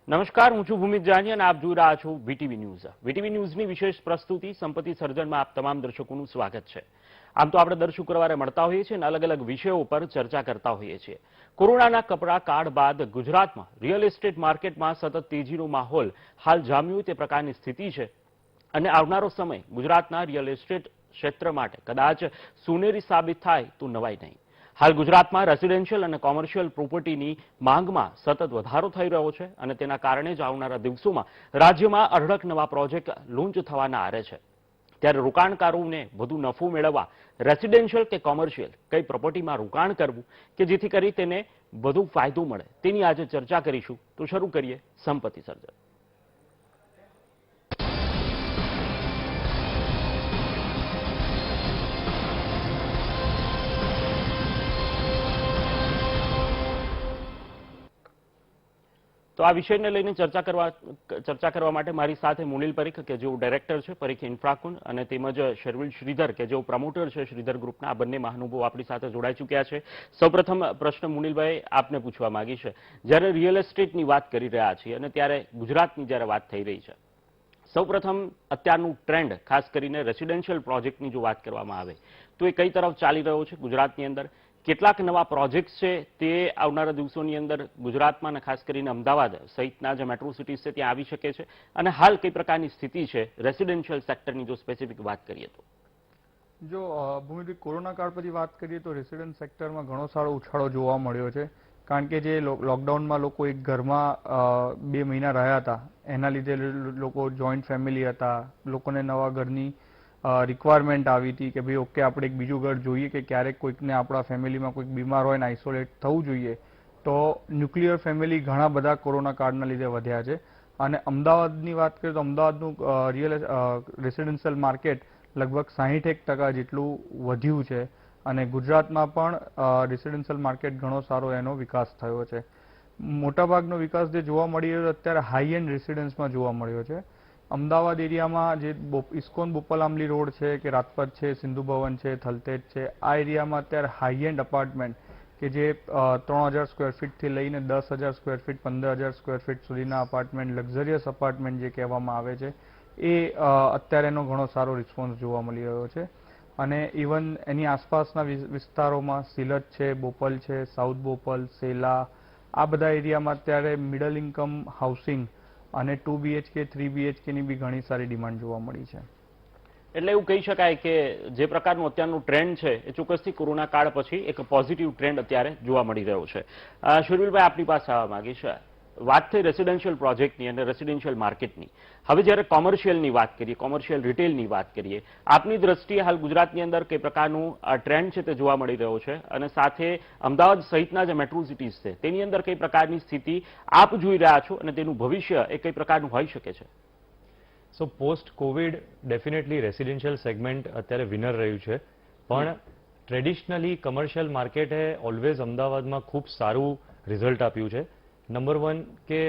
નમસ્કાર, હું છું ભૂમિત જાની અને આપ જોઈ રહ્યા છો વીટીવી ન્યૂઝ. વીટીવી ન્યૂઝની વિશેષ પ્રસ્તુતિ સંપત્તિ સર્જનમાં આપ તમામ દર્શકોનું સ્વાગત છે. આમ તો આપણે દર શુક્રવારે મળતા હોઈએ છીએ અને અલગ અલગ વિષયો પર ચર્ચા કરતા હોઈએ છીએ. કોરોનાના કપરા કાળ બાદ ગુજરાતમાં રિયલ એસ્ટેટ માર્કેટમાં સતત તેજીનો માહોલ હાલ જામ્યો તે પ્રકારની સ્થિતિ છે અને આવનારો સમય ગુજરાતના રિયલ એસ્ટેટ ક્ષેત્ર માટે કદાચ સોનેરી સાબિત થાય તો નવાઈ નહીં. હાલ ગુજરાતમાં રેસિડેન્શિયલ અને કોમર્શિયલ પ્રોપર્ટીની માંગમાં સતત વધારો થઈ રહ્યો છે અને તેના કારણે જ આવનારા દિવસોમાં રાજ્યમાં અઢળક નવા પ્રોજેક્ટ લોન્ચ થવાના આરે છે. ત્યારે રોકાણકારોને વધુ નફો મેળવવા રેસિડેન્શિયલ કે કોમર્શિયલ કઈ પ્રોપર્ટીમાં રોકાણ કરવું કે જેથી કરી તેને વધુ ફાયદો મળે તેની આજે ચર્ચા કરીશું. તો શરૂ કરીએ સંપત્તિ સર્જન. તો આ વિષયને લઈને ચર્ચા કરવા માટે મારી સાથે મુનિલ પરીખ કે જેઓ ડાયરેક્ટર છે પરીખ ઇન્ફ્રાકુન અને તેમજ શર્વિલ શ્રીધર કે જેઓ પ્રમોટર છે શ્રીધર ગ્રુપના. આ બંને મહાનુભાવો આપણી સાથે જોડાઈ ચૂક્યા છે. સૌપ્રથમ પ્રશ્ન મુનિલભાઈ આપને પૂછવા માંગી છે, જ્યારે રિયલ એસ્ટેટની વાત કરી રહ્યા છીએ અને ત્યારે ગુજરાતની જ્યારે વાત થઈ રહી છે, સૌપ્રથમ અત્યારનું ટ્રેન્ડ ખાસ કરીને રેસિડેન્શિયલ પ્રોજેક્ટની જો વાત કરવામાં આવે તો એ કઈ તરફ ચાલી રહ્યો છે ગુજરાતની અંદર? કેટલાક નવા પ્રોજેક્ટ્સ છે તે આવનારા દિવસોની અંદર ગુજરાતમાં અને ખાસ કરીને અમદાવાદ સહિતના જે મેટ્રો સિટીઝ છે ત્યાં આવી શકે છે અને હાલ કઈ પ્રકારની સ્થિતિ છે રેસિડેન્શિયલ સેક્ટરની જો સ્પેસિફિક વાત કરીએ તો? જો ભૂમિભાઈ, કોરોના કાળ પછી વાત કરીએ તો રેસિડેન્ટ સેક્ટરમાં ઘણો સારો ઉછાળો જોવા મળ્યો છે. કારણ કે જે લોકડાઉનમાં લોકો એક ઘરમાં 2 મહિના રહ્યા હતા, એના લીધે લોકો જોઈન્ટ ફેમિલી હતા, લોકોને નવા ઘરની રિક્વાયરમેન્ટ આવી હતી કે ભાઈ ઓકે આપણે એક બીજું ઘર જોઈએ કે ક્યારેક કોઈકને આપણા ફેમિલીમાં કોઈક બીમાર હોય ને આઇસોલેટ થવું જોઈએ. તો ન્યુક્લિયર ફેમિલી ઘણા બધા કોરોના કાળના લીધે વધ્યા છે. અને અમદાવાદની વાત કરીએ તો અમદાવાદનું રિયલ રેસિડેન્શિયલ માર્કેટ લગભગ 61% જેટલું વધ્યું છે અને ગુજરાતમાં પણ રેસિડેન્શિયલ માર્કેટ ઘણો સારો એનો વિકાસ થયો છે. મોટાભાગનો વિકાસ જે જોવા મળી રહ્યો અત્યારે હાઈ એન્ડ રેસિડેન્સમાં જોવા મળ્યો છે. અમદાવાદ એરિયામાં જે ઇસ્કોન બોપલ-આંબલી રોડ છે કે રાજપથ છે, સિંધુ ભવન છે, થલતેજ છે, આ એરિયામાં અત્યારે હાઈ એન્ડ અપાર્ટમેન્ટ કે જે 3000 સ્ક્વેર ફીટથી લઈને 10,000 સ્ક્વેર ફીટ, 15,000 સ્ક્વેર ફીટ સુધીના અપાર્ટમેન્ટ, લક્ઝરિયસ અપાર્ટમેન્ટ જે કહેવામાં આવે છે, એ અત્યારે એનો ઘણો સારો રિસ્પોન્સ જોવા મળી રહ્યો છે. અને ઇવન એની આસપાસના વિસ્તારોમાં સિલટ છે, બોપલ છે, સાઉથ બોપલ, સેલા, આ બધા એરિયામાં અત્યારે મિડલ ઇન્કમ હાઉસિંગ અને 2 BHK 3 BHK ની બી ઘણી સારી ડિમાન્ડ જોવા મળી છે. એટલે એવું કહી શકાય કે જે પ્રકારનું અત્યારનું ટ્રેન્ડ છે એ ચોક્કસથી કોરોના કાળ પછી એક પોઝિટિવ ટ્રેન્ડ અત્યારે જોવા મળી રહ્યો છે. શર્વિલભાઈ, આપની પાસે આવવા માંગી છે. વાત થઈ રેસિડેન્શિયલ પ્રોજેક્ટની અને રેસિડેન્શિયલ માર્કેટની. હવે જ્યારે કોમર્શિયલની વાત કરીએ, કોમર્શિયલ રિટેલની વાત કરીએ, આપની દ્રષ્ટિએ હાલ ગુજરાતની અંદર કઈ પ્રકારનું ટ્રેન્ડ છે તે જોવા મળી રહ્યો છે અને સાથે અમદાવાદ સહિતના જે મેટ્રો સિટીઝ છે તેની અંદર કઈ પ્રકારની સ્થિતિ આપ જોઈ રહ્યા છો અને તેનું ભવિષ્ય એ કઈ પ્રકારનું હોઈ શકે છે? So post covid definitely residential segment અત્યારે વિનર રહ્યું છે, પણ ટ્રેડિશનલી કમર્શિયલ માર્કેટે ઓલવેઝ અમદાવાદમાં ખૂબ સારું રિઝલ્ટ આપ્યું છે. નંબર 1 કે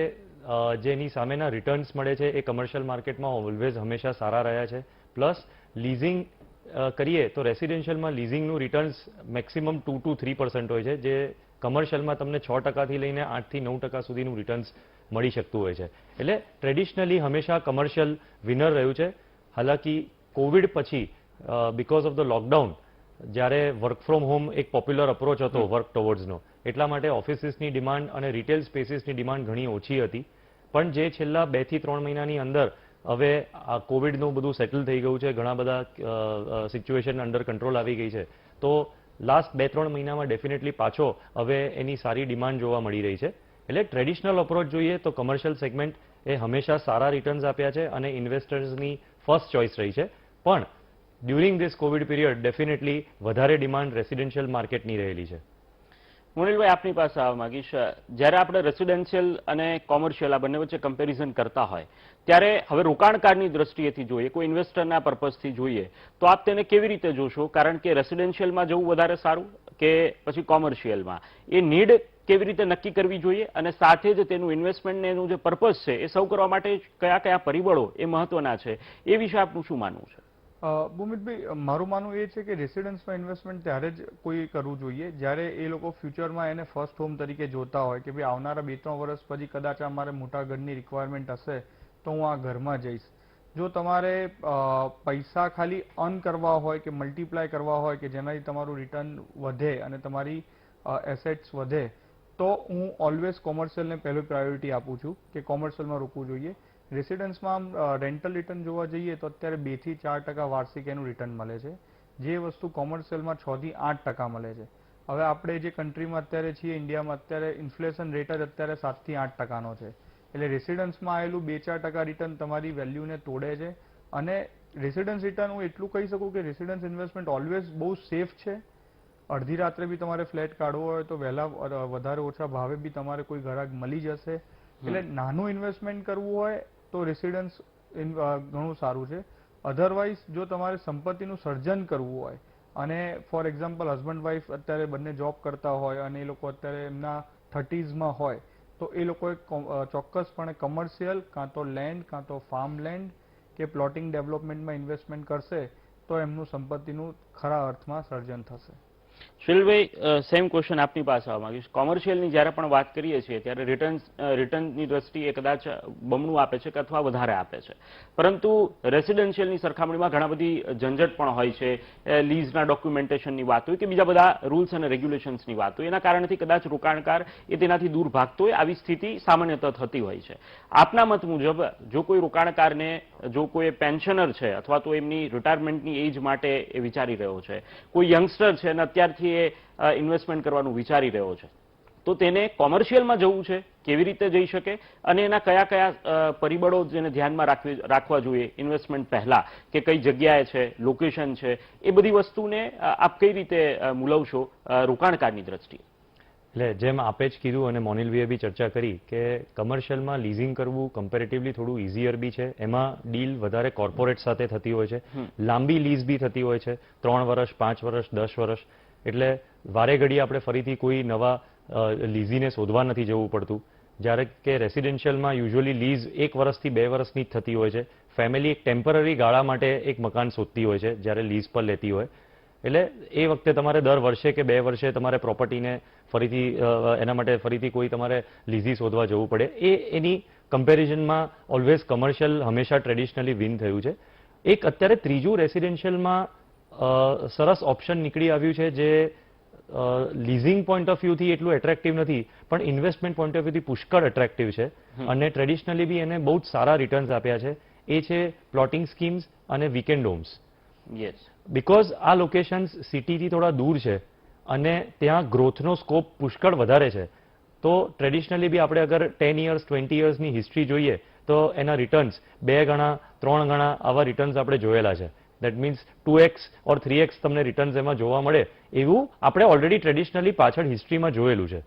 જેની સામેના રિટર્ન્સ મળે છે એ કમર્શિયલ માર્કેટમાં ઓલવેઝ હંમેશા સારા રહ્યા છે. પ્લસ લીઝિંગ કરીએ તો રેસિડેન્શિયલમાં લીઝિંગનું રિટર્ન્સ મેક્સિમમ 2 to 3% હોય છે, જે કમર્શિયલમાં તમને 6%થી લઈને 8 થી 9% સુધીનું રિટર્ન્સ મળી શકતું હોય છે. એટલે ટ્રેડિશનલી હંમેશા કમર્શિયલ વિનર રહ્યું છે. હાલાકી કોવિડ પછી બીકોઝ ઓફ ધ લોકડાઉન, જ્યારે વર્ક ફ્રોમ હોમ એક પોપ્યુલર અપ્રોચ હતો વર્ક ટુવર્ડ્સનો, એટલા માટે ઓફિસીસની ડિમાન્ડ અને રિટેલ સ્પેસીસની ડિમાન્ડ ઘણી ઓછી હતી. પણ જે છેલ્લા 2 થી 3 મહિનાની અંદર હવે આ કોવિડનું બધું સેટલ થઈ ગયું છે, ઘણા બધા સિચ્યુએશન અંડર કંટ્રોલ આવી ગઈ છે, તો લાસ્ટ 2-3 મહિનામાં ડેફિનેટલી પાછો હવે એની સારી ડિમાન્ડ જોવા મળી રહી છે. એટલે ટ્રેડિશનલ અપ્રોચ જોઈએ તો કમર્શિયલ સેગમેન્ટ એ હંમેશા સારા રિટર્ન્સ આપ્યા છે અને ઇન્વેસ્ટર્સની ફર્સ્ટ ચોઇસ રહી છે. પણ during this Covid period definitely વધારે ડિમાન્ડ રેસિડેન્શિયલ માર્કેટની રહેલી છે. મુનિલભાઈ, આપની પાસે આવવા માંગીશ. જ્યારે આપણે રેસિડેન્શિયલ અને કોમર્શિયલ આ બંને વચ્ચે કમ્પેરિઝન કરતા હોય ત્યારે હવે રોકાણકારની દ્રષ્ટિએથી જોઈએ, કોઈ ઇન્વેસ્ટરના પર્પઝથી જોઈએ તો આપ તેને કેવી રીતે જોશો? કારણ કે રેસિડેન્શિયલમાં જવું વધારે સારું કે પછી કોમર્શિયલમાં? એ નીડ કેવી રીતે નક્કી કરવી જોઈએ અને સાથે જ તેનું ઇન્વેસ્ટમેન્ટ એનું જે પર્પઝ છે એ સૌ કરવા માટે કયા કયા પરિબળો એ મહત્વના છે, એ વિશે આપનું શું માનવું છે? ભૂમિતભાઈ, મારું માનવું એ છે કે રેસિડન્સમાં ઇન્વેસ્ટમેન્ટ ત્યારે જ કોઈ કરવું જોઈએ જ્યારે એ લોકો ફ્યુચરમાં એને ફર્સ્ટ હોમ તરીકે જોતા હોય કે ભાઈ આવનારા 2-3 વર્ષ પછી કદાચ અમારે મોટા ઘરની રિક્વાયરમેન્ટ હશે તો હું આ ઘરમાં જઈશ. જો તમારે પૈસા ખાલી અર્ન કરવા હોય કે મલ્ટીપ્લાય કરવા હોય કે જેનાથી તમારું રિટર્ન વધે અને તમારી એસેટ્સ વધે તો હું ઓલવેઝ કોમર્શિયલને પહેલું પ્રાયોરિટી આપું છું કે કોમર્શિયલમાં રોકવું જોઈએ. રેસિડન્સમાં રેન્ટલ રિટર્ન જોવા જઈએ તો અત્યારે 2 થી 4% વાર્ષિક એનું રિટર્ન મળે છે, જે વસ્તુ કોમર્શિયલમાં 6 થી 8% મળે છે. હવે આપણે જે કન્ટ્રીમાં અત્યારે છીએ ઇન્ડિયામાં, અત્યારે ઇન્ફ્લેશન રેટ જ અત્યારે 7 થી 8%નો છે. એટલે રેસિડન્સમાં આવેલું 2-4% રિટર્ન તમારી વેલ્યુને તોડે છે. અને રેસિડન્સ રિટર્ન હું એટલું કહી શકું કે રેસિડન્સ ઇન્વેસ્ટમેન્ટ ઓલવેઝ બહુ સેફ છે. અડધી રાત્રે બી તમારે ફ્લેટ કાઢવો હોય તો વહેલા વધારે ઓછા ભાવે બી તમારે કોઈ ગ્રાહક મળી જશે. એટલે નાનું ઇન્વેસ્ટમેન્ટ કરવું હોય તો રેસિડન્સ ઘણું સારું છે. અધરવાઇઝ જો તમારે સંપત્તિનું સર્જન કરવું હોય અને ફોર એક્ઝામ્પલ હસબન્ડ વાઇફ અત્યારે બંને જોબ કરતા હોય અને એ લોકો અત્યારે એમના 30sમાં હોય તો એ લોકોએ ચોક્કસપણે કમર્શિયલ કાં તો લેન્ડ કાં તો ફાર્મ લેન્ડ કે પ્લોટિંગ ડેવલપમેન્ટમાં ઇન્વેસ્ટમેન્ટ કરશે તો એમનું સંપત્તિનું ખરા અર્થમાં સર્જન થશે. સુનિલભાઈ, સેમ ક્વેશ્ચન આપની પાસે આવવા માંગીશ. કોમર્શિયલની જ્યારે પણ વાત કરીએ છીએ ત્યારે રિટર્નની દ્રષ્ટિએ કદાચ બમણું આપે છે કે અથવા વધારે આપે છે, પરંતુ રેસિડેન્શિયલની સરખામણીમાં ઘણા બધી ઝંઝટ પણ હોય છે. લીઝના ડોક્યુમેન્ટેશનની વાત હોય કે બીજા બધા રૂલ્સ અને રેગ્યુલેશન્સની વાત હોય, એના કારણથી કદાચ રોકાણકાર એ તેનાથી દૂર ભાગતો હોય, આવી સ્થિતિ સામાન્યતઃ થતી હોય છે. આપના મત મુજબ જો કોઈ રોકાણકારને, જો કોઈ પેન્શનર છે અથવા તો એમની રિટાયરમેન્ટની એજ માટે એ વિચારી રહ્યો છે, કોઈ યંગસ્ટર છે અને અત્યારથી એ ઇન્વેસ્ટમેન્ટ કરવાનું વિચારી રહ્યો છે, તો તેને કોમર્શિયલમાં જવું છે, કેવી રીતે જઈ શકે અને એના કયા કયા પરિબળો જેને ધ્યાનમાં રાખવા જોઈએ ઇન્વેસ્ટમેન્ટ પહેલા, કે કઈ જગ્યાએ છે, લોકેશન છે, એ બધી વસ્તુને આપ કઈ રીતે મૂલવશો રોકાણકારની દ્રષ્ટિએ? એટલે જેમ આપે જ કીધું અને મોનિલભાઈએ બી ચર્ચા કરી કે કમર્શિયલમાં લીઝિંગ કરવું કમ્પેરેટિવલી થોડું ઇઝીયર બી છે. એમાં ડીલ વધારે કોર્પોરેટ સાથે થતી હોય છે, લાંબી લીઝ બી થતી હોય છે, 3 વર્ષ, 5 વર્ષ, 10 વર્ષ. એટલે વારે ઘડી આપણે ફરીથી કોઈ નવા લીઝીને શોધવા નથી જવું પડતું. જ્યારે કે રેસિડેન્શિયલમાં યુઝ્યુઅલી લીઝ 1 વર્ષથી 2 વર્ષની જ થતી હોય છે. ફેમિલી એક ટેમ્પરરી ગાળા માટે એક મકાન શોધતી હોય છે જ્યારે લીઝ પર લેતી હોય. એટલે એ વખતે તમારે દર વર્ષે કે 2 વર્ષે તમારે પ્રોપર્ટીને ફરીથી એના માટે ફરીથી કોઈ તમારે લીઝી શોધવા જવું પડે. એની કમ્પેરિઝનમાં ઓલવેઝ કમર્શિયલ હંમેશા ટ્રેડિશનલી વિન થયું છે. એક અત્યારે ત્રીજું રેસિડેન્શિયલમાં સરસ ઓપ્શન નીકળી આવ્યું છે જે લીઝિંગ પોઈન્ટ ઓફ વ્યૂથી એટલું એટ્રેક્ટિવ નથી પણ ઇન્વેસ્ટમેન્ટ પોઈન્ટ ઓફ વ્યૂથી પુષ્કળ એટ્રેક્ટિવ છે અને ટ્રેડિશનલી બી એને બહુ જ સારા રિટર્ન્સ આપ્યા છે. એ છે પ્લોટિંગ સ્કીમ્સ અને વીકેન્ડ હોમ્સ. યસ, બીકોઝ આ લોકેશન્સ સિટીથી થોડા દૂર છે અને ત્યાં ગ્રોથનો સ્કોપ પુષ્કળ વધારે છે. તો ટ્રેડિશનલી બી આપણે અગર 10 years 20 yearsની હિસ્ટ્રી જોઈએ તો એના રિટર્ન્સ 2 ગણા 3 ગણા આવા રિટર્ન્સ આપણે જોયેલા છે. That means 2x or 3x તમને રિટર્ન્સ એમાં જોવા મળે એવું આપણે ઓલરેડી ટ્રેડિશનલી પાછળ હિસ્ટ્રીમાં જોયેલું છે.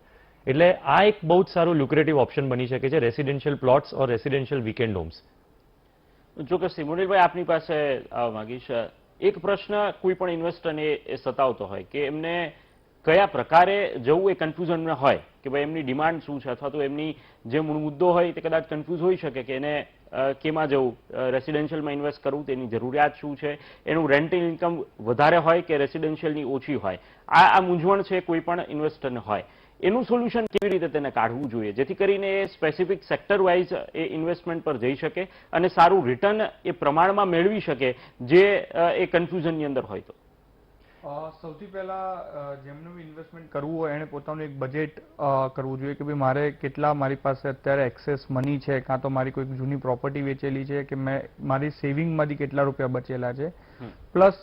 એટલે આ એક બહુ જ સારું લ્યુક્રેટિવ ઓપ્શન બની શકે છે રેસિડેન્શિયલ પ્લોટ્સ ઓર રેસિડેન્શિયલ વીકેન્ડ હોમ્સ. ચોક્કસથી મોનિલભાઈ, આપની પાસે આવવા માંગીશ. એક પ્રશ્ન કોઈ પણ ઇન્વેસ્ટરને એ સતાવતો હોય કે એમને કયા પ્રકારે જવું એ કન્ફ્યુઝન હોય કે ભાઈ એમની ડિમાન્ડ શું છે અથવા તો એમની જે મૂળ મુદ્દો હોય તે કદાચ કન્ફ્યુઝ હોઈ શકે કે એને કેમાં જવું, રેસિડેન્શિયલમાં ઇન્વેસ્ટ કરવું, તેની જરૂરિયાત શું છે, એનું રેન્ટલ ઇન્કમ વધારે હોય કે રેસિડેન્શિયલની ઓછી હોય. આ મૂંઝવણ છે કોઈ પણ ઇન્વેસ્ટરને હોય. એનું સોલ્યુશન કેવી રીતે તેને કાઢવું જોઈએ જેથી કરીને એ સ્પેસિફિક સેક્ટર વાઇઝ એ ઇન્વેસ્ટમેન્ટ પર જઈ શકે અને સારું રિટર્ન એ પ્રમાણમાં મેળવી શકે જે એ કન્ફ્યુઝનની અંદર હોય? તો સૌથી પહેલા જેમનું ઇન્વેસ્ટમેન્ટ કરવું હોય એને પોતાનું એક બજેટ કરવું જોઈએ કે ભાઈ મારે કેટલા મારી પાસે અત્યારે એક્સેસ મની છે, કાં તો મારી કોઈ જૂની પ્રોપર્ટી વેચેલી છે કે મારી સેવિંગમાંથી કેટલા રૂપિયા બચેલા છે, પ્લસ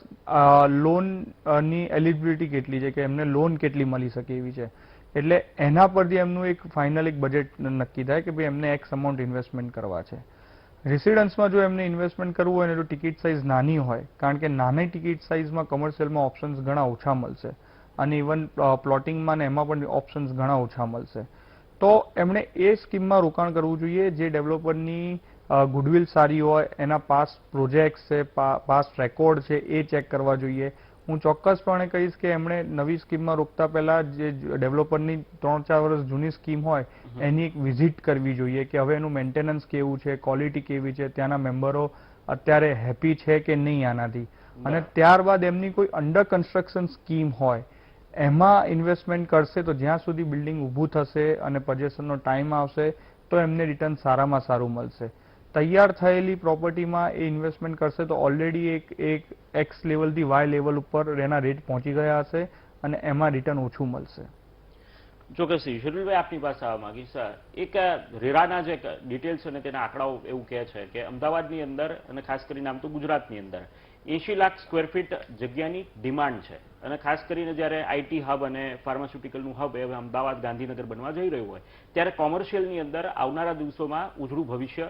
લોનની એલિજિબિલિટી કેટલી છે કે એમને લોન કેટલી મળી શકે એવી છે. એટલે એના પરથી એમનું એક ફાઇનલ એક બજેટ નક્કી થાય કે ભાઈ એમને એક્સ અમાઉન્ટ ઇન્વેસ્ટમેન્ટ કરવા છે. રેસિડન્સમાં જો એમને ઇન્વેસ્ટમેન્ટ કરવું હોય ને તો ટિકિટ સાઇઝ નાની હોય, કારણ કે નાની ટિકિટ સાઇઝમાં કમર્શિયલમાં ઓપ્શન્સ ઘણા ઓછા મળશે અને ઇવન પ્લોટિંગમાં ને એમાં પણ ઓપ્શન્સ ઘણા ઓછા મળશે. તો એમણે એ સ્કીમમાં રોકાણ કરવું જોઈએ જે ડેવલપરની ગુડવિલ સારી હોય, એના પાસ્ટ પ્રોજેક્ટ્સ છે, પાસ્ટ રેકોર્ડ છે એ ચેક કરવા જોઈએ. હું ચોક્કસપણે કહીશ કે એમણે નવી સ્કીમમાં રોકતા પહેલા જે ડેવલપરની 3-4 વર્ષ જૂની સ્કીમ હોય એની એક વિઝિટ કરવી જોઈએ કે હવે એનું મેન્ટેનન્સ કેવું છે, ક્વોલિટી કેવી છે, ત્યાંના મેમ્બરો અત્યારે હેપી છે કે નહીં આનાથી. અને ત્યારબાદ એમની કોઈ અંડર કન્સ્ટ્રક્શન સ્કીમ હોય એમાં ઇન્વેસ્ટમેન્ટ કરશે તો જ્યાં સુધી બિલ્ડિંગ ઊભું થશે અને પોઝેશનનો ટાઈમ આવશે તો એમને રિટર્ન સારામાં સારું મળશે. તૈયાર થયેલી પ્રોપર્ટીમાં એ ઇન્વેસ્ટમેન્ટ કરશે તો ઓલરેડી એક એક્સ લેવલથી વાય લેવલ ઉપર એના રેટ પહોંચી ગયા હશે અને એમાં રિટર્ન ઓછું મળશે. ચોક્કસથી શરીરભાઈ આપની પાસે આવવા માંગીશ. એક રેરાના જે ડિટેલ્સ અને તેના આંકડાઓ એવું કહે છે કે અમદાવાદની અંદર અને ખાસ કરીને આમ તો ગુજરાતની અંદર 80 લાખ સ્ક્વેર ફીટ જગ્યાની ડિમાન્ડ છે અને ખાસ કરીને જ્યારે આઈટી હબ અને ફાર્માસ્યુટિકલનું હબ એ અમદાવાદ ગાંધીનગર બનવા જઈ રહ્યું હોય ત્યારે કોમર્શિયલની અંદર આવનારા દિવસોમાં ઉજળું ભવિષ્ય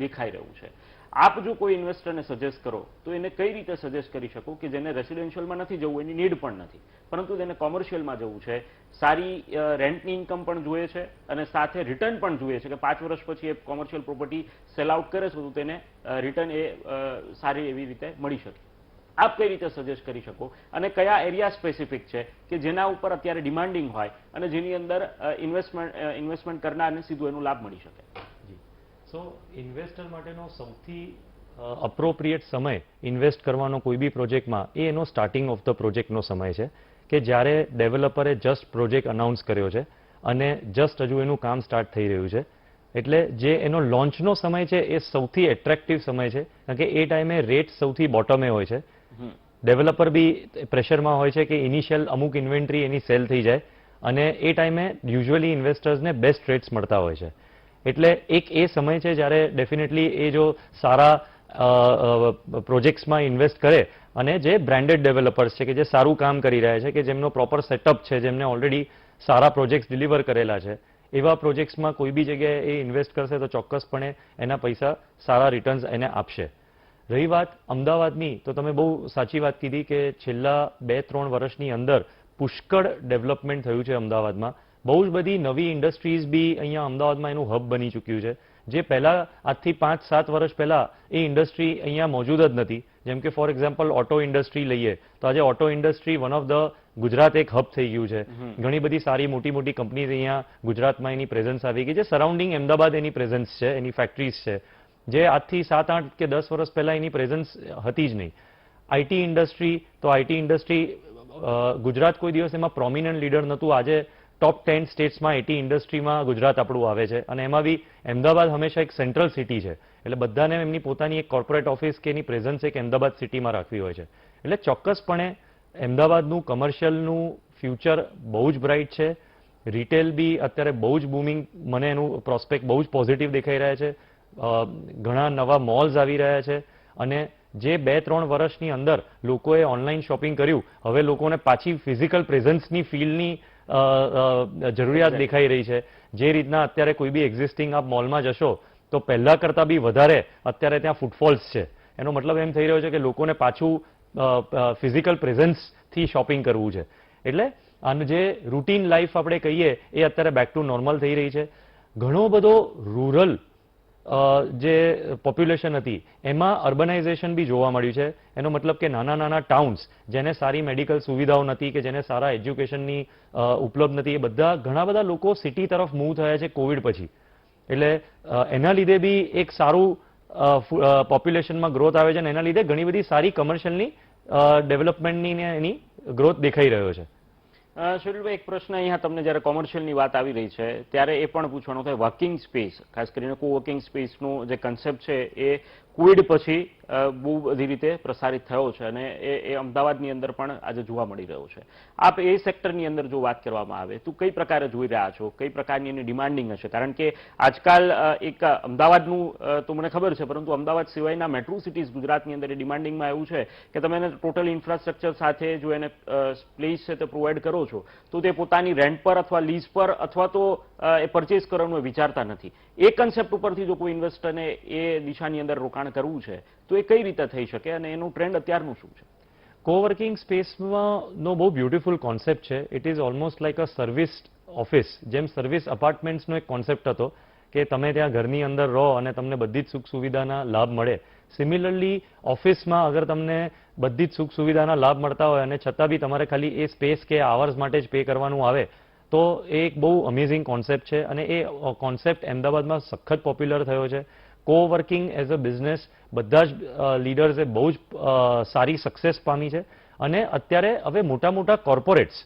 દેખાઈ રહ્યું છે. આપ જો કોઈ ઇન્વેસ્ટરને સજેસ્ટ કરો તો એને કઈ રીતે સજેસ્ટ કરી શકો કે જેને રેસિડેન્શિયલમાં નથી જવું, એની નીડ પણ નથી, પરંતુ તેને કોમર્શિયલમાં જવું છે, સારી રેન્ટની ઇન્કમ પણ જોઈએ છે અને સાથે રિટર્ન પણ જોઈએ છે કે 5 વર્ષ પછી એ કોમર્શિયલ પ્રોપર્ટી સેલ આઉટ કરે છે તો તેને રિટર્ન એ સારી એવી રીતે મળી શકે. આપ કઈ રીતે સજેસ્ટ કરી શકો અને કયા એરિયા સ્પેસિફિક છે કે જેના ઉપર અત્યારે ડિમાન્ડિંગ હોય અને જેની અંદર ઇન્વેસ્ટમેન્ટ કરનારને સીધું એનો લાભ મળી શકે? સો ઇન્વેસ્ટર માટેનો સૌથી અપ્રોપ્રિએટ સમય ઇન્વેસ્ટ કરવાનો કોઈ બી પ્રોજેક્ટમાં એનો સ્ટાર્ટિંગ ઓફ ધ પ્રોજેક્ટનો સમય છે કે જ્યારે ડેવલપરે જસ્ટ પ્રોજેક્ટ અનાઉન્સ કર્યો છે અને જસ્ટ હજુ એનું કામ સ્ટાર્ટ થઈ રહ્યું છે. એટલે જે એનો લોન્ચનો સમય છે એ સૌથી એટ્રેક્ટિવ સમય છે કારણ કે એ ટાઈમે રેટ સૌથી બોટમે હોય છે. ડેવલપર બી પ્રેશરમાં હોય છે કે ઇનિશિયલ અમુક ઇન્વેન્ટરી એની સેલ થઈ જાય અને એ ટાઈમે યુઝ્યુઅલી ઇન્વેસ્ટર્સને બેસ્ટ રેટ્સ મળતા હોય છે. એટલે એક એ સમય છે જ્યારે ડેફિનેટલી એ જો સારા પ્રોજેક્ટ્સમાં ઇન્વેસ્ટ કરે અને જે બ્રાન્ડેડ ડેવલપર્સ છે કે જે સારું કામ કરી રહ્યા છે કે જેમનો પ્રોપર સેટઅપ છે, જેમને ઓલરેડી સારા પ્રોજેક્ટ્સ ડિલિવર કરેલા છે, એવા પ્રોજેક્ટ્સમાં કોઈ બી જગ્યાએ એ ઇન્વેસ્ટ કરશે તો ચોક્કસપણે એના પૈસા સારા રિટર્ન્સ એને આપશે. રહી વાત અમદાવાદની, તો તમે બહુ સાચી વાત કીધી કે છેલ્લા 2-3 વર્ષની અંદર પુષ્કળ ડેવલપમેન્ટ થયું છે અમદાવાદમાં. બહુ જ બધી નવી ઇન્ડસ્ટ્રીઝ બી અહીંયા અમદાવાદમાં એનું હબ બની ચૂક્યું છે જે પહેલા આજથી 5-7 વર્ષ પહેલા એ ઇન્ડસ્ટ્રી અહીંયા મોજૂદ જ નથી. જેમ કે ફોર એક્ઝામ્પલ ઓટો ઇન્ડસ્ટ્રી લઈએ તો આજે auto industry one of the Gujarat એક હબ થઈ ગયું છે. ઘણી બધી સારી મોટી મોટી કંપનીઝ અહીંયા ગુજરાતમાં એની પ્રેઝન્સ આવી ગઈ છે. સરાઉન્ડિંગ અમદાવાદ એની પ્રેઝન્સ છે, એની ફેક્ટરીઝ છે જે આજથી 7-8 કે 10 વર્ષ પહેલા એની પ્રેઝન્સ હતી જ નહીં. આઈટી ઇન્ડસ્ટ્રી, તો આઈટી ઇન્ડસ્ટ્રી ગુજરાત કોઈ દિવસ એમાં પ્રોમિનન્ટ લીડર નહોતું. આજે ટોપ 10 સ્ટેટ્સમાં આઈટી ઇન્ડસ્ટ્રીમાં ગુજરાત આપણું આવે છે અને એમાં બી અમદાવાદ હંમેશા એક સેન્ટ્રલ સિટી છે. એટલે બધાને એમની પોતાની એક કોર્પોરેટ ઓફિસ કે એની પ્રેઝન્સ એક અમદાવાદ સિટીમાં રાખવી હોય છે. એટલે ચોક્કસપણે અમદાવાદનું કમર્શિયલનું ફ્યુચર બહુ જ બ્રાઇટ છે. રિટેલ બી અત્યારે બહુ જ બૂમિંગ, મને એનું પ્રોસ્પેક્ટ બહુ જ પોઝિટિવ દેખાઈ રહ્યા છે. ઘણા નવા મોલ્સ આવી રહ્યા છે અને જે 2-3 વર્ષની અંદર લોકોએ ઓનલાઈન શોપિંગ કર્યું, હવે લોકોને પાછી ફિઝિકલ પ્રેઝન્સની ફીલની જરૂરિયાત દેખાઈ રહી છે. જે રીતના અત્યારે કોઈ બી એક્ઝિસ્ટિંગ આપ મોલમાં જશો તો પહેલા કરતાં બી વધારે અત્યારે ત્યાં ફૂટફોલ્સ છે. એનો મતલબ એમ થઈ રહ્યો છે કે લોકોને પાછું ફિઝિકલ પ્રેઝન્સથી શોપિંગ કરવું છે. એટલે આનું જે રૂટીન લાઈફ આપણે કહીએ એ અત્યારે બેક ટુ નોર્મલ થઈ રહી છે. ઘણો બધો રૂરલ જે પોપ્યુલેશન હતી એમાં અર્બનાઇઝેશન બી જોવા મળ્યું છે. એનો મતલબ કે નાના નાના ટાઉન્સ જેને સારી મેડિકલ સુવિધાઓ નથી કે જેને સારા એજ્યુકેશનની ઉપલબ્ધ નથી, એ બધા ઘણા બધા લોકો સિટી તરફ મૂવ થયા છે કોવિડ પછી. એટલે એના લીધે બી એક સારું પોપ્યુલેશનમાં ગ્રોથ આવે છે અને એના લીધે ઘણી બધી સારી કમર્શિયલની ડેવલપમેન્ટની એની ગ્રોથ દેખાઈ રહ્યો છે. શરીરભાઈ, એક પ્રશ્ન અહીંયા તમને જ્યારે કોમર્શિયલની વાત આવી રહી છે ત્યારે એ પણ પૂછવાનું થાય, વર્કિંગ સ્પેસ, ખાસ કરીને કોવર્કિંગ સ્પેસનો જે કન્સેપ્ટ છે એ કોવિડ પછી બહુ બધી રીતે પ્રસારિત થયો છે અને એ અમદાવાદની અંદર પણ આજે જોવા મળી રહ્યો છે. આપ એ સેક્ટરની અંદર જો વાત કરવામાં આવે તો કઈ પ્રકારે જોઈ રહ્યા છો, કઈ પ્રકારની એની ડિમાન્ડિંગ હશે? કારણ કે આજકાલ એક અમદાવાદનું તો મને ખબર છે, પરંતુ અમદાવાદ સિવાયના મેટ્રો સિટીઝ ગુજરાતની અંદર એ ડિમાન્ડિંગમાં એવું છે કે તમે એને ટોટલ ઇન્ફ્રાસ્ટ્રક્ચર સાથે જો એને પ્લેસ છે તે પ્રોવાઈડ કરો છો તો તે પોતાની રેન્ટ પર અથવા લીઝ પર અથવા તો એ પરચેઝ કરવાનું વિચારતા નથી. એ કન્સેપ્ટ ઉપરથી જો કોઈ ઇન્વેસ્ટરને એ દિશાની અંદર રોકાણ કરવું છે તો એ કઈ રીતે થઈ શકે અને એનું ટ્રેન્ડ અત્યારનું શું છે? કોવર્કિંગ સ્પેસનો બહુ બ્યુટીફુલ કોન્સેપ્ટ છે. It is almost like a service office. જેમ સર્વિસ અપાર્ટમેન્ટ્સનો એક કોન્સેપ્ટ હતો કે તમે ત્યાં ઘરની અંદર રહો અને તમને બધી જ સુખ સુવિધાના લાભ મળે. સિમિલરલી ઓફિસમાં અગર તમને બધી જ સુખ સુવિધાના લાભ મળતા હોય અને છતાં બી તમારે ખાલી એ સ્પેસ કે આવર્સ માટે જ પે કરવાનું આવે તો એ એક બહુ અમેઝિંગ કોન્સેપ્ટ છે અને એ કોન્સેપ્ટ અમદાવાદમાં સખત પોપ્યુલર થયો છે. કોવર્કિંગ એઝ અ બિઝનેસ બધા જ લીડર્સે બહુ જ સારી સક્સેસ પામી છે અને અત્યારે હવે મોટા મોટા કોર્પોરેટ્સ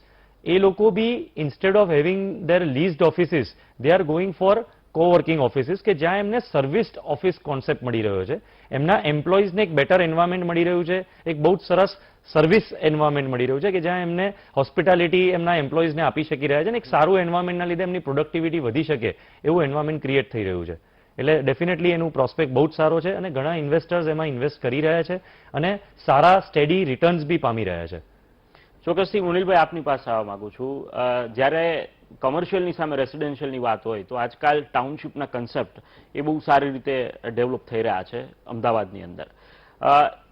એ લોકો be instead of having their leased offices they are going for coworking offices કે જ્યાં એમને સર્વિસ્ડ ઓફિસ કોન્સેપ્ટ મળી રહ્યો છે. એમના એમ્પ્લોઈઝને એક બેટર એન્વાયરમેન્ટ મળી રહ્યું છે, એક બહુ જ સરસ સર્વિસ એન્વાયરમેન્ટ મળી રહ્યું છે કે જ્યાં એમને હોસ્પિટાલિટી એમના એમ્પ્લોઈઝને આપી શકી રહ્યા છે અને એક સારું એન્વાયરમેન્ટના લીધે એમની પ્રોડક્ટિવિટી વધી શકે એવું એન્વાયરમેન્ટ ક્રિએટ થઈ રહ્યું છે. એટલે ડેફિનેટલી એનું પ્રોસ્પેક્ટ બહુ જ સારો છે અને ઘણા ઇન્વેસ્ટર્સ એમાં ઇન્વેસ્ટ કરી રહ્યા છે અને સારા સ્ટેડી રિટર્ન્સ બી પામી રહ્યા છે. ચોક્કસથી મુનિલભાઈ આપની પાસે આવવા માંગુ છું. જ્યારે કોમર્શિયલની સામે રેસિડેન્શિયલની વાત હોય તો આજકાલ ટાઉનશીપના કન્સેપ્ટ એ બહુ સારી રીતે ડેવલપ થઈ રહ્યા છે અમદાવાદની અંદર.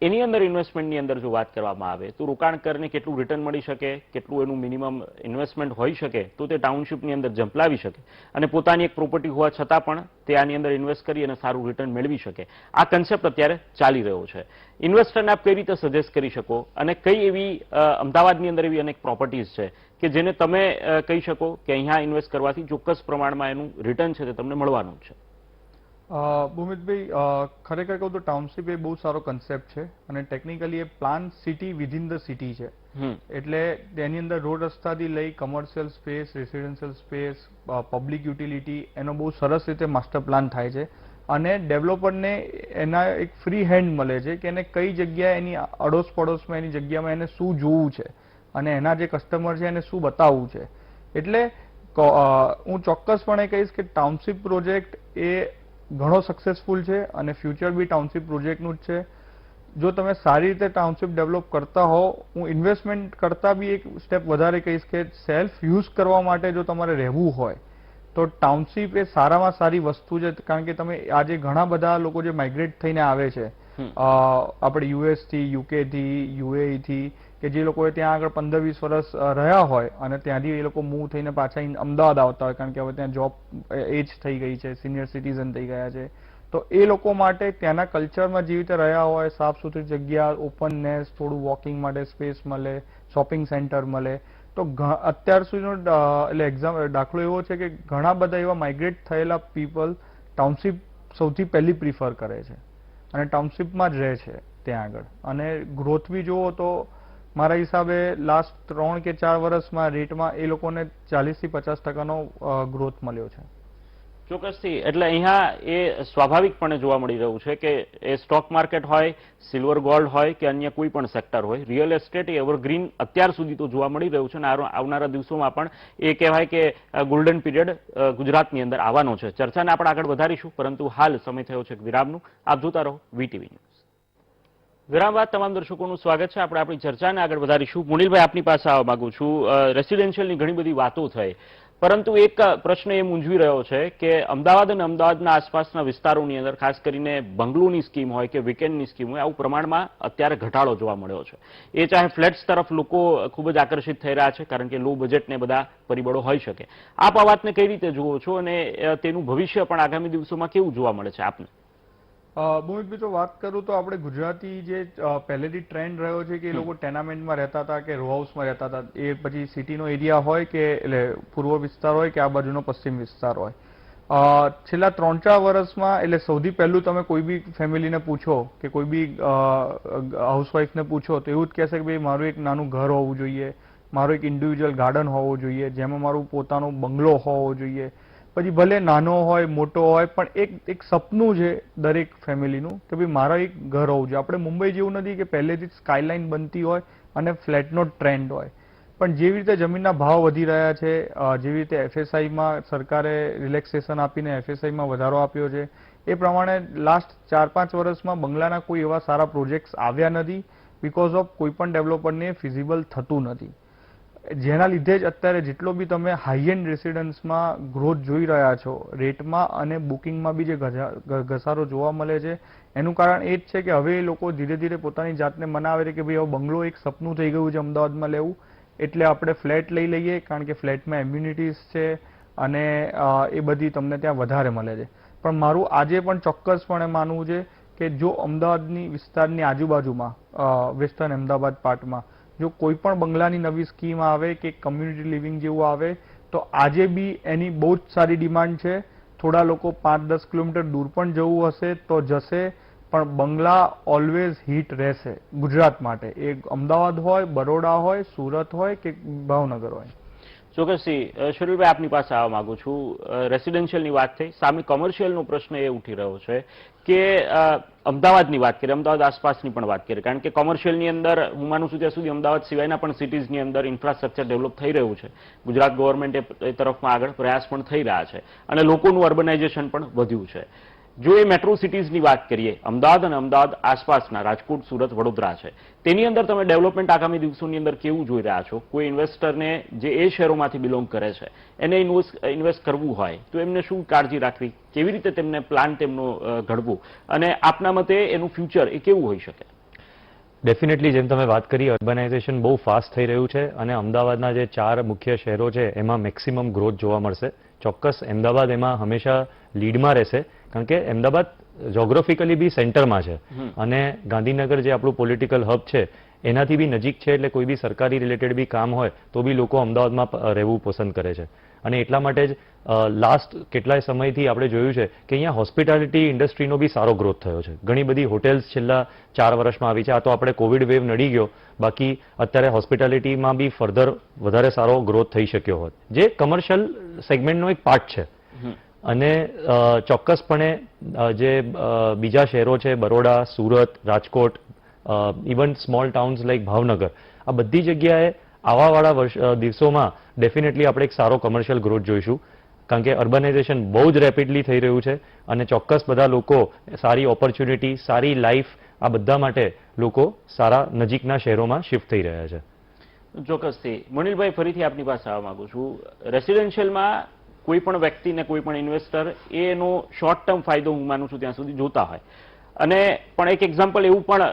એની અંદર ઇન્વેસ્ટમેન્ટની અંદર જો વાત કરવામાં આવે તો રોકાણકારને કેટલું રિટર્ન મળી શકે, કેટલું એનું મિનિમમ ઇન્વેસ્ટમેન્ટ હોઈ શકે તો તે ટાઉનશીપની અંદર જંપલાવી શકે અને પોતાની એક પ્રોપર્ટી હોવા છતાં પણ તે આની અંદર ઇન્વેસ્ટ કરી અને સારું રિટર્ન મેળવી શકે. આ કન્સેપ્ટ અત્યારે ચાલી રહ્યો છે. ઇન્વેસ્ટરને આપ કઈ રીતે સજેસ્ટ કરી શકો અને કઈ એવી અમદાવાદની અંદર એવી અનેક પ્રોપર્ટીઝ છે કે જેને તમે કહી શકો કે અહીંયા ઇન્વેસ્ટ કરવાથી ચોક્કસ પ્રમાણમાં એનું રિટર્ન છે તે તમને મળવાનું છે? ભૂમિતભાઈ, ખરેખર કહું તો ટાઉનશીપ એ બહુ સારો કન્સેપ્ટ છે અને technically A plan city within the city છે. એટલે તેની અંદર રોડ રસ્તાથી લઈ commercial space, residential space, public utility એનો બહુ સરસ રીતે માસ્ટર પ્લાન થાય છે અને ડેવલપરને એના એક ફ્રી હેન્ડ મળે છે કે એને કઈ જગ્યાએ એની અડોશ પડોશમાં એની જગ્યામાં એને શું જોવું છે અને એના જે કસ્ટમર છે એને શું બતાવવું છે. એટલે હું ચોક્કસપણે કહીશ કે ટાઉનશીપ પ્રોજેક્ટ એ ઘણો સક્સેસફુલ છે અને ફ્યુચર બી ટાઉનશીપ પ્રોજેક્ટનું જ છે. જો તમે સારી રીતે ટાઉનશીપ ડેવલપ કરતા હો, હું ઇન્વેસ્ટમેન્ટ કરતા બી એક સ્ટેપ વધારે કહીશ કે સેલ્ફ યુઝ કરવા માટે જો તમારે રહેવું હોય તો ટાઉનશીપ એ સારામાં સારી વસ્તુ છે. કારણ કે તમે આજે ઘણા બધા લોકો જે માઇગ્રેટ થઈને આવે છે આપણે યુએસ થી, યુકે થી, યુએઈ થી, કે જે લોકોએ ત્યાં આગળ 15-20 વર્ષ રહ્યા હોય અને ત્યાંથી એ લોકો મૂવ થઈને પાછા અમદાવાદ આવતા હોય કારણ કે હવે ત્યાં જોબ એજ થઈ ગઈ છે, સિનિયર સિટીઝન થઈ ગયા છે, તો એ લોકો માટે ત્યાંના કલ્ચરમાં જેવી રીતે રહ્યા હોય, સાફ સુથરી જગ્યા, ઓપનનેસ, થોડું વોકિંગ માટે સ્પેસ મળે, શોપિંગ સેન્ટર મળે, તો અત્યાર સુધીનો એટલે દાખલો એવો છે કે ઘણા બધા એવા માઇગ્રેટ થયેલા પીપલ ટાઉનશીપ સૌથી પહેલી પ્રિફર કરે છે અને ટાઉનશીપમાં જ રહે છે ત્યાં આગળ. અને ગ્રોથ બી જુઓ તો મારા હિસાબે લાસ્ટ 3 કે 4 વર્ષમાં રેટમાં એ લોકોને 40 થી 50% ગ્રોથ મળ્યો છે. ચોક્કસથી. એટલે અહીંયા એ સ્વાભાવિકપણે જોવા મળી રહ્યું છે કે એ સ્ટોક માર્કેટ હોય, સિલ્વર ગોલ્ડ હોય કે અન્ય કોઈ પણ સેક્ટર હોય, રિયલ એસ્ટેટ એ એવરગ્રીન અત્યાર સુધી તો જોવા મળી રહ્યું છે અને આવનારા દિવસોમાં પણ એ કહેવાય કે ગોલ્ડન પીરિયડ ગુજરાતની અંદર આવવાનો છે. ચર્ચાને આપણે આગળ વધારીશું, પરંતુ હાલ સમય થયો છે વિરામનું. આપ જોતા રહો વીટીવી ન્યૂઝ. વિરામ બાદ તમામ દર્શકોનું સ્વાગત છે. આપણે આપણી ચર્ચાને આગળ વધારીશું. મુનિલભાઈ, આપની પાસે આવવા માંગુ છું. રેસિડેન્શિયલની ઘણી બધી વાતો થઈ, પરંતુ એક પ્રશ્ન એ મૂંઝવી રહ્યો છે કે અમદાવાદ અને અમદાવાદના આસપાસના વિસ્તારોની અંદર ખાસ કરીને બંગલોની સ્કીમ હોય કે વીકેન્ડની સ્કીમ હોય, આવું પ્રમાણમાં અત્યારે ઘટાડો જોવા મળ્યો છે. એ ચાહે ફ્લેટ્સ તરફ લોકો ખૂબ જ આકર્ષિત થઈ રહ્યા છે કારણ કે લો બજેટને બધા પરિબળો હોઈ શકે. આપ આ વાતને કઈ રીતે જુઓ છો અને તેનું ભવિષ્ય પણ આગામી દિવસોમાં કેવું જોવા મળે છે આપને? ભૂમિકભાઈ, જો વાત કરું તો આપણે ગુજરાતી જે પહેલેથી ટ્રેન્ડ રહ્યો છે કે એ લોકો ટેનામેન્ટમાં રહેતા હતા કે રો હાઉસમાં રહેતા હતા, એ પછી સિટીનો એરિયા હોય કે એટલે પૂર્વ વિસ્તાર હોય કે આ બાજુનો પશ્ચિમ વિસ્તાર હોય, છેલ્લા 3-4 વર્ષમાં એટલે સૌથી પહેલું તમે કોઈ બી ફેમિલીને પૂછો કે કોઈ બી હાઉસવાઈફને પૂછો તો એવું જ કહેશે કે ભાઈ મારું એક નાનું ઘર હોવું જોઈએ, મારું એક ઇન્ડિવિજ્યુઅલ ગાર્ડન હોવું જોઈએ, જેમાં મારું પોતાનું બંગલો હોવો જોઈએ. પછી ભલે નાનો હોય મોટો હોય પણ એક સપનું છે દરેક ફેમિલીનું કે ભાઈ મારા એક ઘર હોવું જોઈએ. આપણે મુંબઈ જેવું નથી કે પહેલેથી જ સ્કાયલાઇન બનતી હોય અને ફ્લેટનો ટ્રેન્ડ હોય, પણ જેવી રીતે જમીનના ભાવ વધી રહ્યા છે, જેવી રીતે એફએસઆઈમાં સરકારે રિલેક્સેશન આપીને એફએસઆઈમાં વધારો આપ્યો છે, એ પ્રમાણે લાસ્ટ 4-5 વર્ષમાં બંગલાના કોઈ એવા સારા પ્રોજેક્ટ્સ આવ્યા નથી બીકોઝ ઓફ કોઈ પણ ડેવલપરને ફિઝિબલ થતું નથી. જેના લીધે જ અત્યારે જેટલો બી તમે હાઈ એન્ડ રેસિડન્સમાં ગ્રોથ જોઈ રહ્યા છો રેટમાં અને બુકિંગમાં બી જે ઘસારો જોવા મળે છે, એનું કારણ એ જ છે કે હવે એ લોકો ધીરે ધીરે પોતાની જાતને મનાવે છે કે ભાઈ હવે બંગલો એક સપનું થઈ ગયું છે અમદાવાદમાં લેવું, એટલે આપણે ફ્લેટ લઈ લઈએ કારણ કે ફ્લેટમાં એમ્યુનિટીઝ છે અને એ બધી તમને ત્યાં વધારે મળે છે. પણ મારું આજે પણ ચોક્કસપણે માનવું છે કે જો અમદાવાદની વિસ્તારની આજુબાજુમાં વેસ્ટર્ન અમદાવાદ પાર્ટમાં જો કોઈ પણ બંગલાની નવી સ્કીમ આવે કે કમ્યુનિટી લિવિંગ જેવું આવે તો આજે બી એની બહુ જ સારી ડિમાન્ડ છે. થોડા લોકો 5-10 કિલોમીટર દૂર પણ જવું હશે તો જશે, પણ બંગલા ઓલવેઝ હિટ રહેશે ગુજરાત માટે. એ અમદાવાદ હોય, બરોડા હોય, સુરત હોય કે ભાવનગર હોય. ચોક્કસથી શરીરભાઈ આપની પાસે આવવા માંગુ છું. રેસિડેન્શિયલની વાત થઈ, સામે કોમર્શિયલનો પ્રશ્ન એ ઉઠી રહ્યો છે કે અમદાવાદની વાત કરીએ, અમદાવાદ આસપાસની પણ વાત કરીએ, કારણ કે કોમર્શિયલની અંદર હું માનું છું ત્યાં સુધી અમદાવાદ સિવાયના પણ સિટીઝની અંદર ઇન્ફ્રાસ્ટ્રક્ચર ડેવલપ થઈ રહ્યું છે. ગુજરાત ગવર્મેન્ટ એ તરફમાં આગળ પ્રયાસ પણ થઈ રહ્યા છે અને લોકોનું અર્બનાઇઝેશન પણ વધ્યું છે. જો એ મેટ્રો સિટીઝની વાત કરીએ, અમદાવાદ અને અમદાવાદ આસપાસના રાજકોટ, સુરત, વડોદરા છે, તેની અંદર તમે ડેવલપમેન્ટ આગામી દિવસોની અંદર કેવું જોઈ રહ્યા છો? કોઈ ઇન્વેસ્ટરને જે એ શહેરોમાંથી બિલોંગ કરે છે એને ઇન્વેસ્ટ કરવું હોય તો એમને શું કાળજી રાખવી, કેવી રીતે તેમને પ્લાન તેમનો ઘડવું, અને આપના મતે એનું ફ્યુચર એ કેવું હોઈ શકે? ડેફિનેટલી જેમ તમે વાત કરી, અર્બનાઇઝેશન બહુ ફાસ્ટ થઈ રહ્યું છે અને અમદાવાદના જે 4 મુખ્ય શહેરો છે એમાં મેક્સિમમ ગ્રોથ જોવા મળશે. ચોક્કસ અમદાવાદ એમાં હંમેશા લીડમાં રહેશે, કારણ કે અમદાવાદ જોગ્રાફિકલી બી સેન્ટરમાં છે અને ગાંધીનગર જે આપણું પોલિટિકલ હબ છે એનાથી બી નજીક છે, એટલે કોઈ બી સરકારી રિલેટેડ બી કામ હોય તો બી લોકો અમદાવાદમાં રહેવું પસંદ કરે છે. અને એટલા માટે જ લાસ્ટ કેટલાય સમયથી આપણે જોયું છે કે અહીંયા હોસ્પિટાલિટી ઇન્ડસ્ટ્રીનો બી સારો ગ્રોથ થયો છે. ઘણી બધી હોટેલ્સ છેલ્લા 4 વર્ષમાં આવી છે. આ તો આપણે કોવિડ વેવ નડી ગયો, બાકી અત્યારે હોસ્પિટાલિટીમાં બી ફર્ધર વધારે સારો ગ્રોથ થઈ શક્યો હોત, જે કમર્શિયલ સેગમેન્ટનો એક પાર્ટ છે. અને ચોક્કસપણે જે બીજા શહેરો છે, Baroda, Surat, Rajkot, even small towns like Bhavnagar, આ બધી જગ્યાએ આવાવાળા દિવસોમાં ડેફિનેટલી આપણે એક સારો કમર્શિયલ ગ્રોથ જોઈશું, કારણ કે અર્બનાઇઝેશન બહુ જ રેપિડલી થઈ રહ્યું છે અને ચોક્કસ બધા લોકો સારી ઓપોર્ચ્યુનિટી, સારી લાઈફ, આ બધા માટે લોકો સારા નજીકના શહેરોમાં શિફ્ટ થઈ રહ્યા છે. ચોક્કસથી. મનિલભાઈ, ફરીથી આપની પાસે આવવા માંગુ છું. રેસિડેન્શિયલમાં કોઈ પણ વ્યક્તિને, કોઈ પણ ઇન્વેસ્ટર એનો શોર્ટ ટર્મ ફાયદો હું માનું છું ત્યાં સુધી જોતા હોય, અને પણ એક એક્ઝામ્પલ એવું પણ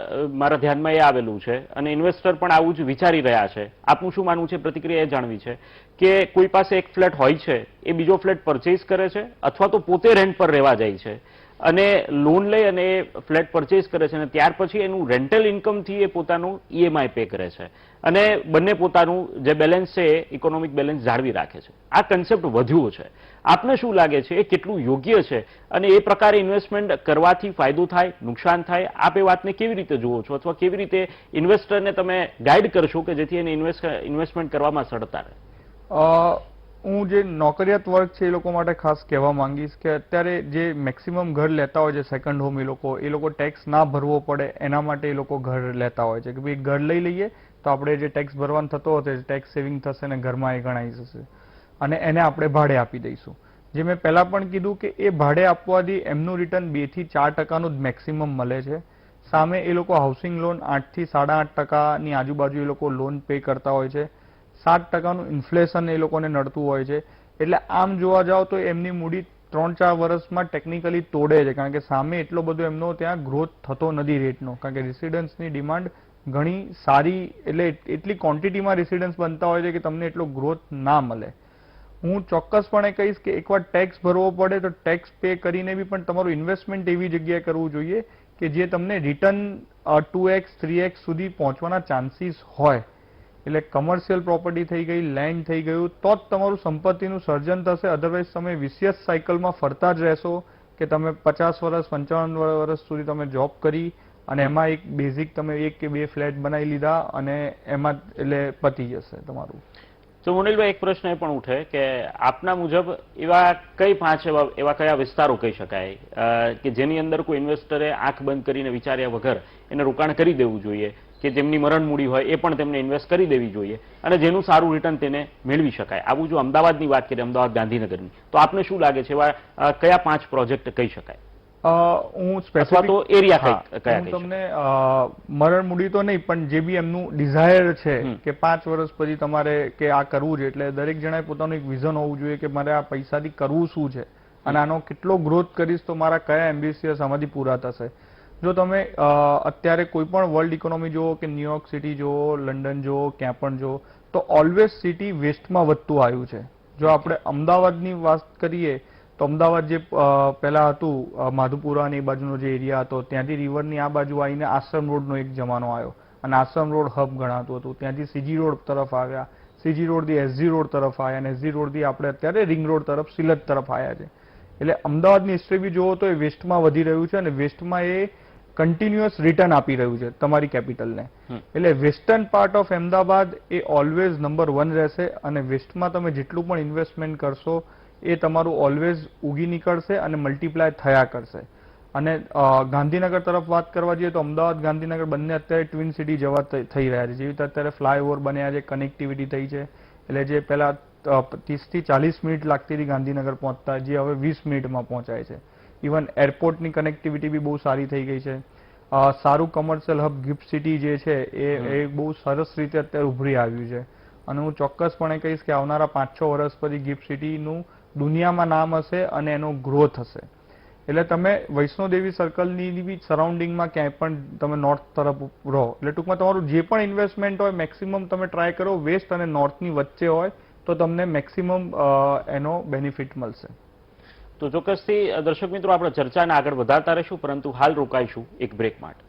મારા ધ્યાનમાં એ આવેલું છે અને ઇન્વેસ્ટર પણ આવું જ વિચારી રહ્યા છે. આપનું શું માનવું છે? પ્રતિક્રિયા એ જાણવી છે કે કોઈ પાસે એક ફ્લેટ હોય છે, એ બીજો ફ્લેટ પરચેઝ કરે છે અથવા તો પોતે રેન્ટ પર રહેવા જાય છે અને લોન લઈ અને એ ફ્લેટ પરચેઝ કરે છે અને ત્યાર પછી એનું રેન્ટલ ઇન્કમથી એ પોતાનું ઈએમઆઈ પે કરે છે અને બંને પોતાનું જે બેલેન્સ છે એ ઇકોનોમિક બેલેન્સ જાળવી રાખે છે. આ કન્સેપ્ટ વધ્યો છે. આપને શું લાગે છે એ કેટલું યોગ્ય છે અને એ પ્રકારે ઇન્વેસ્ટમેન્ટ કરવાથી ફાયદો થાય, નુકસાન થાય? આપ એ વાતને કેવી રીતે જુઓ છો, અથવા કેવી રીતે ઇન્વેસ્ટરને તમે ગાઈડ કરશો કે જેથી એને ઇન્વેસ્ટમેન્ટ કરવામાં સરળતા રહે? હું જે નોકરિયાત વર્ગ છે એ લોકો માટે ખાસ કહેવા માંગીશ કે અત્યારે જે મેક્સિમમ ઘર લેતા હોય છે સેકન્ડ હોમ, એ લોકો ટેક્સ ના ભરવો પડે એના માટે એ લોકો ઘર લેતા હોય છે કે ભાઈ ઘર લઈ લઈએ તો આપણે જે ટેક્સ ભરવાનો થતો હતો ટેક્સ સેવિંગ થશે ને ઘરમાં એ ગણાઈ જશે અને એને આપણે ભાડે આપી દઈશું. જે મેં પહેલા પણ કીધું કે એ ભાડે આપવાથી એમનું રિટર્ન 2 થી 4% જ મેક્સિમમ મળે છે. સામે એ લોકો હાઉસિંગ લોન 8 થી 8.5%ની આજુબાજુ એ લોકો લોન પે કરતા હોય છે. 7%નું ઇન્ફ્લેશન એ લોકોને નડતું હોય છે. એટલે આમ જોવા જાવ તો એમની મૂડી 3-4 વર્ષમાં ટેકનિકલી તોડે છે, કારણ કે સામે એટલો બધો એમનો ત્યાં ગ્રોથ થતો નથી રેટનો, કારણ કે રેસિડન્સની ડિમાન્ડ ઘણી સારી, એટલે એટલી ક્વોન્ટિટીમાં રેસિડન્સ બનતા હોય છે કે તમને એટલો ગ્રોથ ના મળે. હું ચોક્કસપણે કહીશ કે એકવાર ટેક્સ ભરવો પડે તો ટેક્સ પે કરીને બી પણ તમારું ઇન્વેસ્ટમેન્ટ એવી જગ્યાએ કરવું જોઈએ કે જે તમને રિટર્ન 2x 3x સુધી પહોંચવાના ચાન્સીસ હોય. એટલે કમર્શિયલ પ્રોપર્ટી થઈ ગઈ, લેન્ડ થઈ ગયું, તો જ તમારું સંપત્તિનું સર્જન થશે. અધરવાઇઝ તમે વિશિયસ સાયકલમાં ફરતા જ રહેશો કે તમે 50 વર્ષ 55 વર્ષ સુધી તમે જોબ કરી અને એમાં એક બેઝિક તમે 1 કે 2 ફ્લેટ બનાવી લીધા અને એમાં એટલે પતી જશે તમારું. તો મુનિલભાઈ, એક પ્રશ્ન એ પણ ઉઠે કે આપના મુજબ એવા કઈ 5 એવા કયા વિસ્તારો કહી શકાય કે જેની અંદર કોઈ ઇન્વેસ્ટરે આંખ બંધ કરીને વિચાર્યા વગર એને રોકાણ કરી દેવું જોઈએ, કે જેમની મરણ મૂડી હોય એ પણ તેમને ઇન્વેસ્ટ કરી દેવી જોઈએ અને જેનું સારું રિટર્ન તેને મેળવી શકાય? આવું જો અમદાવાદની વાત કરીએ, અમદાવાદ ગાંધીનગરની, તો આપને શું લાગે છે એવા કયા 5 પ્રોજેક્ટ કહી શકાય? હું સ્પેસિફિક તો એરિયા કયા તમને મરણ મૂડી તો નહીં, પણ જે બી એમનું ડિઝાયર છે કે 5 વર્ષ પછી તમારે કે આ કરવું છે, એટલે દરેક જણાએ પોતાનું એક વિઝન હોવું જોઈએ કે મારે આ પૈસાથી કરવું શું છે અને આનો કેટલો ગ્રોથ કરીશ તો મારા કયા એમ્બિશિયસ આમાંથી પૂરા થશે. જો તમે અત્યારે કોઈ પણ વર્લ્ડ ઇકોનોમી જુઓ કે ન્યુયોર્ક સિટી જુઓ, લંડન જુઓ, ક્યાં પણ જુઓ, તો ઓલવેઝ સિટી વેસ્ટમાં વધતું આવ્યું છે. જો આપણે અમદાવાદની વાત કરીએ તો અમદાવાદ જે પહેલા હતું માધુપુરા અને એ બાજુનો જે એરિયા હતો, ત્યાંથી રિવરની આ બાજુ આવીને આશ્રમ રોડનો એક જમાનો આવ્યો અને આશ્રમ રોડ હબ ગણાતું હતું. ત્યાંથી સીજી રોડ તરફ આવ્યા, સીજી રોડથી એસજી રોડ તરફ આવ્યા અને એસજી રોડથી આપણે અત્યારે રિંગ રોડ તરફ, સિલત તરફ આવ્યા છે. એટલે અમદાવાદની હિસ્ટ્રી બી જુઓ તો એ વેસ્ટમાં વધી રહ્યું છે અને વેસ્ટમાં એ કન્ટિન્યુઅસ રિટર્ન આપી રહ્યું છે તમારી કેપિટલને. એટલે western part of Ahmedabad A always number 1 રહેશે અને વેસ્ટમાં તમે જેટલું પણ ઇન્વેસ્ટમેન્ટ કરશો એ તમારું ઓલવેઝ ઉગી નીકળશે અને મલ્ટીપ્લાય થયા કરશે. અને ગાંધીનગર તરફ વાત કરવા જઈએ તો અમદાવાદ ગાંધીનગર બંને અત્યારે ટ્વિન સિટી જેવા થઈ રહ્યા છે. જેવી રીતે અત્યારે ફ્લાયઓવર બન્યા છે, કનેક્ટિવિટી થઈ છે. એટલે જે પહેલા 30 થી 40 મિનિટ લાગતી હતી ગાંધીનગર પહોંચતા, જે હવે 20 મિનિટમાં પહોંચાય છે. ઇવન એરપોર્ટની કનેક્ટિવિટી બી બહુ સારી થઈ ગઈ છે. સારું કમર્શિયલ હબ ગિફ્ટ સિટી જે છે એ બહુ સરસ રીતે અત્યારે ઉભરી આવ્યું છે. અને હું ચોક્કસપણે કહીશ કે આવનારા 5-6 વર્ષ પછી ગિફ્ટ સિટીનું દુનિયામાં નામ હશે અને એનો ગ્રોથ હશે. એટલે તમે વૈષ્ણોદેવી સર્કલની બી સરાઉન્ડિંગમાં ક્યાંય પણ તમે નોર્થ તરફ રહો, એટલે ટૂંકમાં તમારું જે પણ ઇન્વેસ્ટમેન્ટ હોય મેક્સિમમ તમે ટ્રાય કરો વેસ્ટ અને નોર્થની વચ્ચે હોય તો તમને મેક્સિમમ એનો બેનિફિટ મળશે. તો ચોક્કસથી દર્શક મિત્રો આપણે ચર્ચાને આગળ વધારતા રહીશું, પરંતુ હાલ રોકાઈશું એક બ્રેક માટે.